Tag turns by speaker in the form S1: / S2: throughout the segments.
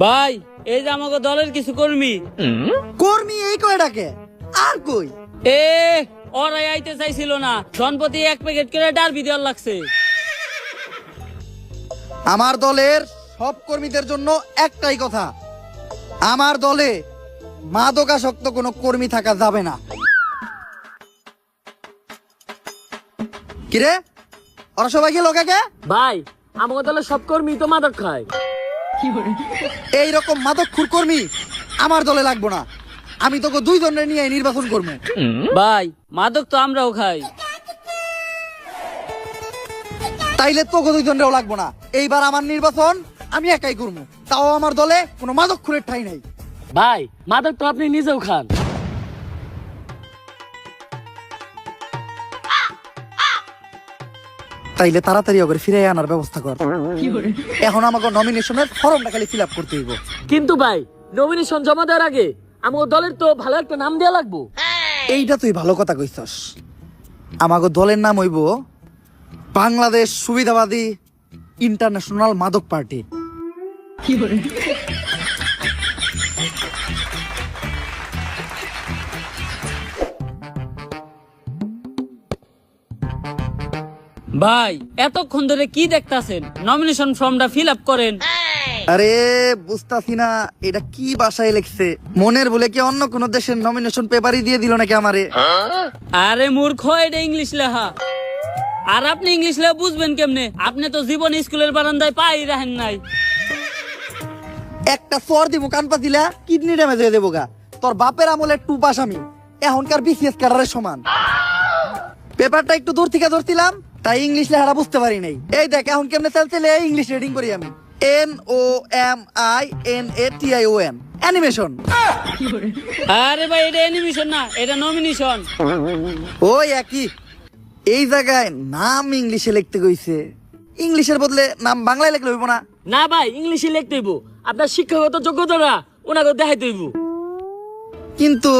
S1: ভাই এই যে আমাকে দলের কিছু কর্মী
S2: কর্মী এই কয়টাকে আর কই
S1: এ ওরাই আইতে চাইছিল না, জনপতি 1 প্যাকেট করে ডারবি দেওয়ার লাগছে।
S2: আমার দলের সব কর্মীদের জন্য একটাই কথা, আমার দলে মাদকাসক্ত কোনো কর্মী থাকা যাবে না। কিরে ওরা সবাই গেল কাকে?
S1: ভাই আমাকে দলের সব কর্মী তো মাদক খায়।
S2: এইরকম মাদকখোর কর্মী আমার দলে লাগবো না। আমি তোকে 2 জনের নিয়ে নির্বাচন করবো।
S1: ভাই মাদক তো আমরাও খাই।
S2: তাইলে তোকে 2 জনেরও লাগবো না। এইবার আমার নির্বাচন আমি একাই করবো, তাও আমার দলে কোনো মাদকখোরের ঠাঁই নাই।
S1: ভাই মাদক তো আপনি নিজেও খান।
S2: তাইলে তাড়াতাড়ি ওকে ফিরে আনার ব্যবস্থা কর। এখন আমাকে নমিনেশনের ফর্মটা খালি ফিল আপ করতে হইব।
S1: কিন্তু ভাই নমিনেশন জমা দেওয়ার আগে আমাকে দলের তো ভালো একটা নাম দেওয়া লাগবো।
S2: এইটা তুই ভালো কথা কইছস। আমাকে দলের নাম হইব বাংলাদেশ সুবিধাবাদী ইন্টারন্যাশনাল মাদক পার্টি।
S1: ভাই এতক্ষণ ধরে কি দেখতাছেন? নমিনেশন ফর্মটা ফিল আপ করেন।
S2: আরে বুঝতাছি না এটা কি ভাষায় লিখছে। মনের বলে কি অন্য কোন দেশের নমিনেশন পেপারই দিয়ে দিল নাকি আমারে?
S1: আরে মূর্খ, এটা ইংলিশ লেখা। আর আপনি ইংলিশ লেখা বুঝবেন কেমনে? আপনি তো জীবন স্কুলের বারান্দায় পাই রাখেন নাই।
S2: একটা সর দিব কান পাতিলা কিডনি ড্যামেজ হয়ে দেবো গা। তোর বাপের আমলের 2 পাস আমি, এখনকার বিসিএস ক্যাডারের সমান। পেপারটা একটু দূর থেকে ধরছিলাম তাই ইংলিশ লেখাটা বুঝতে পারি নাই। এই দেখ এখন কেমনে চলছে, ইংলিশ রিডিং করি আমি। NOMINATION animation.
S1: আরে ভাই এটা অ্যানিমেশন না, এটা নমিনেশন।
S2: ওই একই। এই জায়গায় নাম ইংলিশে লিখতে কইছে, ইংলিশের বদলে নাম বাংলায় লিখলে হইব না?
S1: না ভাই ইংলিশে লিখতে হইব। আপনার শিক্ষাগত যোগ্যতাটা ওনাকে দেখাইতে হইব।
S2: কিন্তু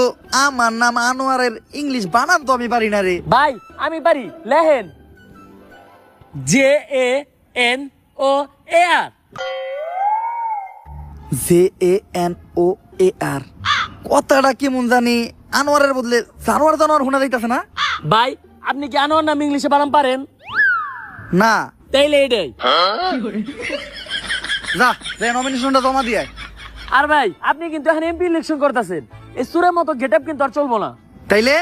S2: আমার নাম আনোয়ারের ইংলিশ বানান তো আমি পারি না রে।
S1: ভাই আমি পারি, লেহেন JANOAR।
S2: JANOAR কথাটা কেমন জানি আনোয়ারের বদলে জানোয়ার জানোয়ার শোনা যাইতাছে না?
S1: ভাই আপনি কি আনোয়ার নাম ইংলিশে বানান পারেন?
S2: না।
S1: তাইলে এটাই।
S2: যা নমিনেশনটা জমা দিয়ে আয়।
S1: আর ভাই আপনি কিন্তু এখন এমপি ইলেকশন করতেছেন, এই সুরের মতো গেটআপ কিন্তু আর চলবো না।
S2: তাইলে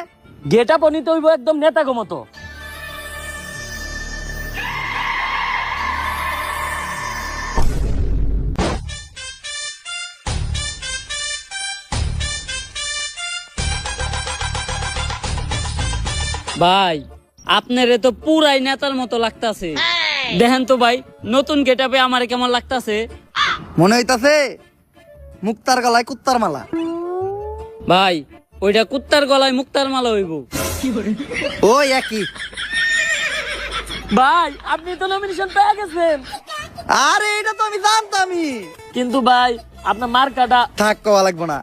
S1: গেটআপ নিতে হইব একদম নেতাগো মতো। ভাই আপনারে তো পুরাই নেতার মতো লাগতাছে। দেখেন তো ভাই নতুন গেটআপে আমারে কেমন লাগতাছে।
S2: মনে হইতাছে মুক্তার গলায় কুত্তার মালা।
S1: ভাই ওইটা কুত্তার গলায় মুক্তার মালা হইব।
S2: ওই একই।
S1: ভাই আপনি তো নমিনেশন পেয়ে গেছেন।
S2: আরে এটা তো আমি জানতামই।
S1: কিন্তু ভাই আপনার মার্কাটা
S2: থাক কওয়া লাগবো না,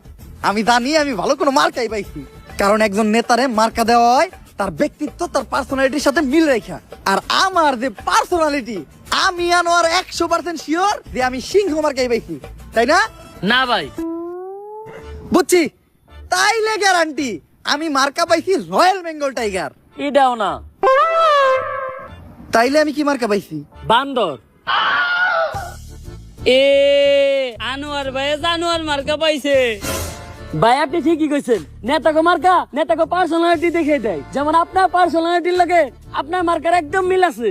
S2: আমি জানি আমি ভালো কোনো মার্কাই পাইছি। কারণ একজন নেতারে মার্কা দেওয়া হয় তার ব্যক্তিত্ব তার পার্সোনালিটির সাথে মিল রেখা। আর আমার যে পার্সোনালিটি, আমি আনোয়ার 100% শিওর যে আমি সিংহ মার্কাই পাইছি, তাই না?
S1: না ভাই
S2: বুঝছি, তাইলে গ্যারান্টি আমি মার্কা পাইছি রয়্যাল বেঙ্গল টাইগার।
S1: এটাও না।
S2: তাইলে আমি কি মার্কা পাইছি?
S1: বান্দর। এ আনোয়ার ভাই জানোয়ার মার্কা পাইছে। ভাই আপনি ঠিকই কইছেন, নেতাকে মার্কা নেতাকে পার্সোনালিটি দেখে দেয়। যেমন আপনার পার্সোনালিটির লগে আপনার মার্কার একদম মিল আছে।